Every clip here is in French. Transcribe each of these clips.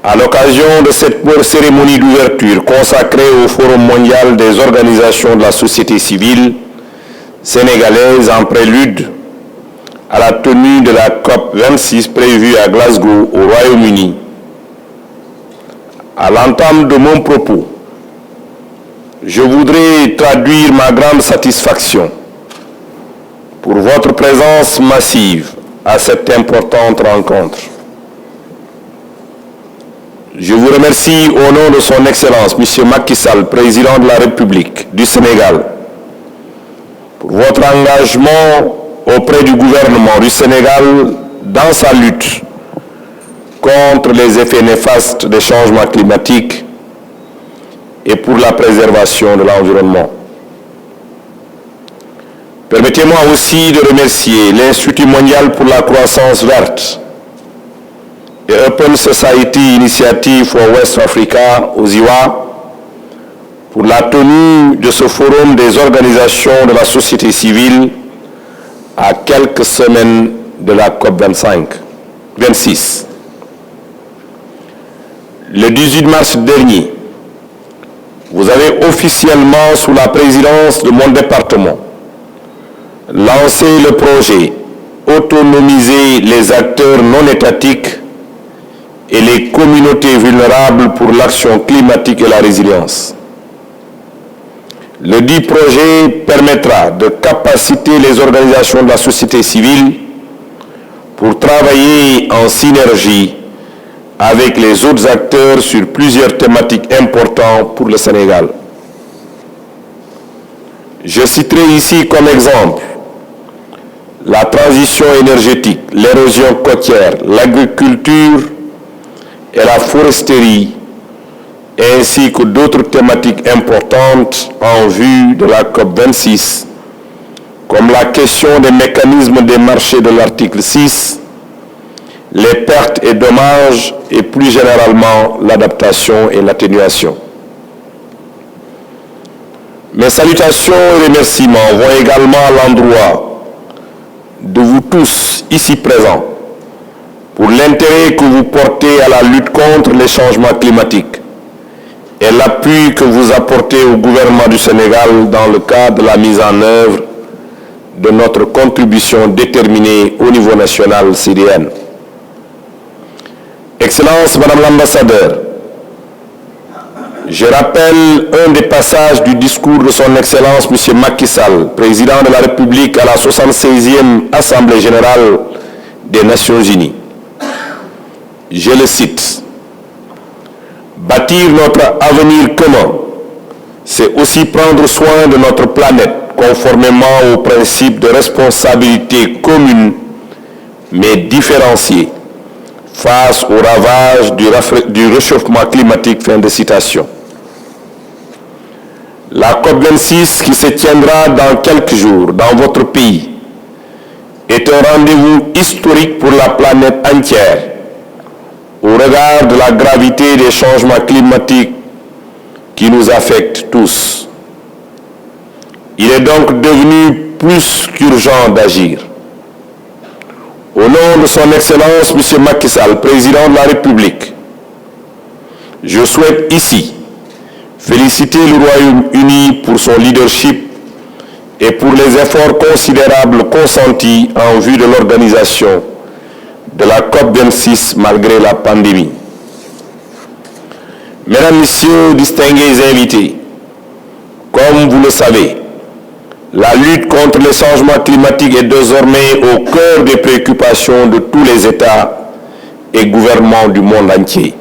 À l'occasion de cette cérémonie d'ouverture consacrée au Forum mondial des organisations de la société civile sénégalaise en prélude à la tenue de la COP 26 prévue à Glasgow, au Royaume-Uni, à l'entame de mon propos, je voudrais traduire ma grande satisfaction pour votre présence massive à cette importante rencontre. Je vous remercie au nom de son Excellence, M. Macky Sall, Président de la République du Sénégal, pour votre engagement auprès du gouvernement du Sénégal dans sa lutte contre les effets néfastes des changements climatiques et pour la préservation de l'environnement. Permettez-moi aussi de remercier l'Institut mondial pour la croissance verte et Open Society Initiative for West Africa, OSIWA, pour la tenue de ce forum des organisations de la société civile à quelques semaines de la COP 26. Le 18 mars dernier, vous avez officiellement, sous la présidence de mon département, lancé le projet Autonomiser les acteurs non étatiques et les communautés vulnérables pour l'action climatique et la résilience. Le dit projet permettra de capaciter les organisations de la société civile pour travailler en synergie avec les autres acteurs sur plusieurs thématiques importantes pour le Sénégal. Je citerai ici comme exemple la transition énergétique, l'érosion côtière, l'agriculture et la foresterie, ainsi que d'autres thématiques importantes en vue de la COP 26, comme la question des mécanismes des marchés de l'article 6, les pertes et dommages et plus généralement l'adaptation et l'atténuation. Mes salutations et remerciements vont également à l'endroit de vous tous ici présents pour l'intérêt que vous portez à la lutte contre les changements climatiques et l'appui que vous apportez au gouvernement du Sénégal dans le cadre de la mise en œuvre de notre contribution déterminée au niveau national CDN. Excellence, Madame l'Ambassadeur, je rappelle un des passages du discours de son Excellence M. Macky Sall, Président de la République à la 76e Assemblée générale des Nations Unies. Je le cite. Bâtir notre avenir commun, c'est aussi prendre soin de notre planète conformément aux principes de responsabilité commune mais différenciée face aux ravages du réchauffement climatique. Fin de citation. La COP26 qui se tiendra dans quelques jours dans votre pays est un rendez-vous historique pour la planète entière au regard de la gravité des changements climatiques qui nous affectent tous. Il est donc devenu plus qu'urgent d'agir. Au nom de son Excellence, M. Macky Sall, Président de la République, je souhaite ici féliciter le Royaume-Uni pour son leadership et pour les efforts considérables consentis en vue de l'organisation de la COP26 malgré la pandémie. Mesdames, Messieurs, distingués invités, comme vous le savez, la lutte contre les changements climatiques est désormais au cœur des préoccupations de tous les États et gouvernements du monde entier.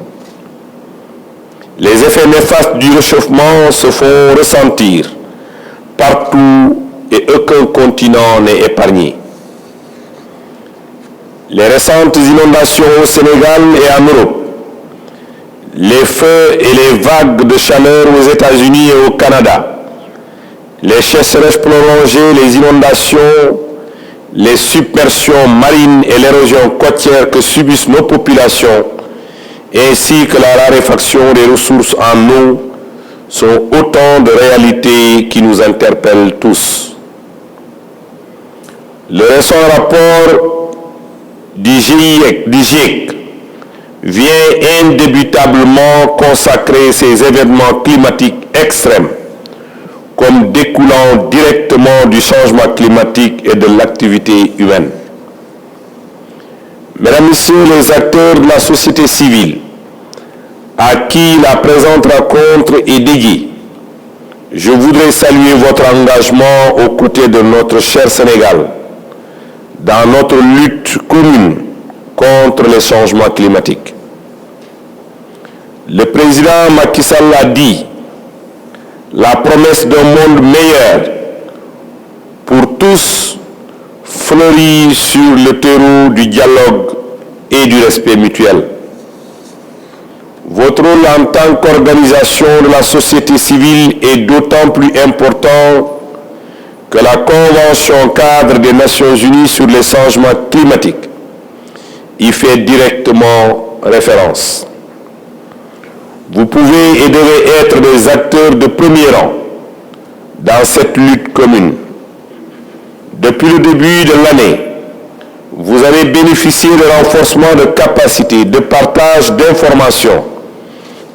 Les effets néfastes du réchauffement se font ressentir partout et aucun continent n'est épargné. Les récentes inondations au Sénégal et en Europe, les feux et les vagues de chaleur aux États-Unis et au Canada, les sécheresses prolongées, les inondations, les submersions marines et l'érosion côtière que subissent nos populations, ainsi que la raréfaction des ressources en eau, sont autant de réalités qui nous interpellent tous. Le récent rapport du GIEC vient indébutablement consacrer ces événements climatiques extrêmes comme découlant directement du changement climatique et de l'activité humaine. Mesdames, Messieurs les acteurs de la société civile, à qui la présente rencontre est dédiée, je voudrais saluer votre engagement aux côtés de notre cher Sénégal dans notre lutte commune contre les changements climatiques. Le président Macky Sall l'a dit, la promesse d'un monde meilleur pour tous fleurit sur le terreau du dialogue et du respect mutuel. Votre rôle en tant qu'organisation de la société civile est d'autant plus important que la Convention cadre des Nations Unies sur les changements climatiques y fait directement référence. Vous pouvez et devez être des acteurs de premier rang dans cette lutte commune. Depuis le début de l'année, vous avez bénéficié de renforcement de capacités, de partage d'informations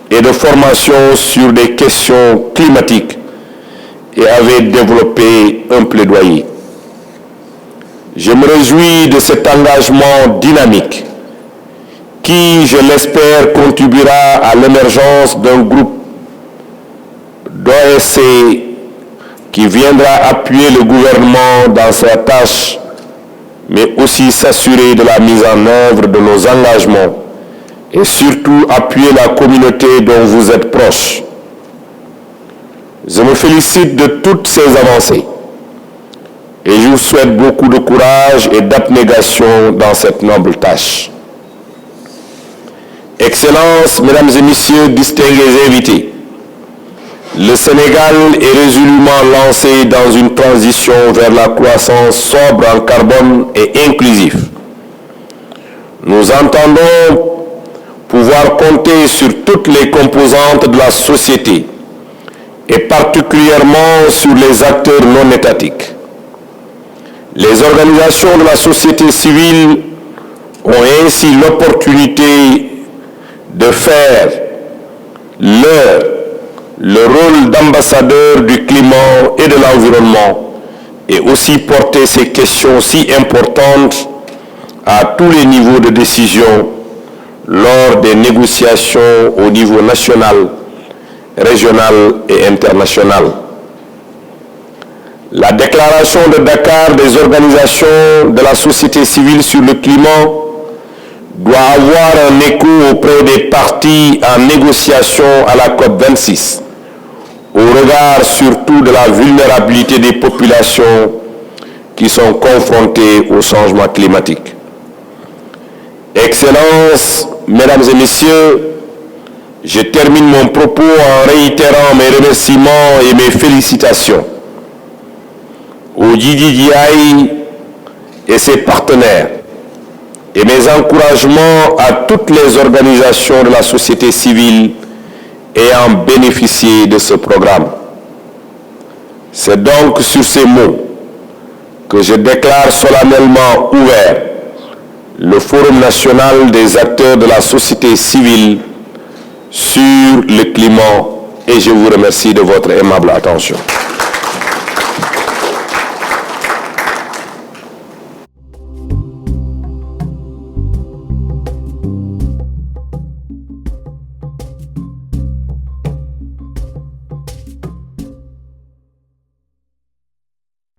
et de formation sur des questions climatiques et avez développé un plaidoyer. Je me réjouis de cet engagement dynamique qui, je l'espère, contribuera à l'émergence d'un groupe d'OSC qui viendra appuyer le gouvernement dans sa tâche, mais aussi s'assurer de la mise en œuvre de nos engagements et surtout appuyer la communauté dont vous êtes proche. Je me félicite de toutes ces avancées et je vous souhaite beaucoup de courage et d'abnégation dans cette noble tâche. Excellences, Mesdames et Messieurs, distingués invités, le Sénégal est résolument lancé dans une transition vers la croissance sobre en carbone et inclusive. Nous entendons pouvoir compter sur toutes les composantes de la société et particulièrement sur les acteurs non étatiques. Les organisations de la société civile ont ainsi l'opportunité de faire le rôle d'ambassadeur du climat et de l'environnement et aussi porter ces questions si importantes à tous les niveaux de décision lors des négociations au niveau national, régional et international. La déclaration de Dakar des organisations de la société civile sur le climat doit avoir un écho auprès des parties en négociation à la COP26, au regard surtout de la vulnérabilité des populations qui sont confrontées au changement climatique. Excellences, Mesdames et Messieurs, je termine mon propos en réitérant mes remerciements et mes félicitations au JDDI et ses partenaires et mes encouragements à toutes les organisations de la société civile ayant bénéficié de ce programme. C'est donc sur ces mots que je déclare solennellement ouvert le Forum national des acteurs de la société civile sur le climat et je vous remercie de votre aimable attention.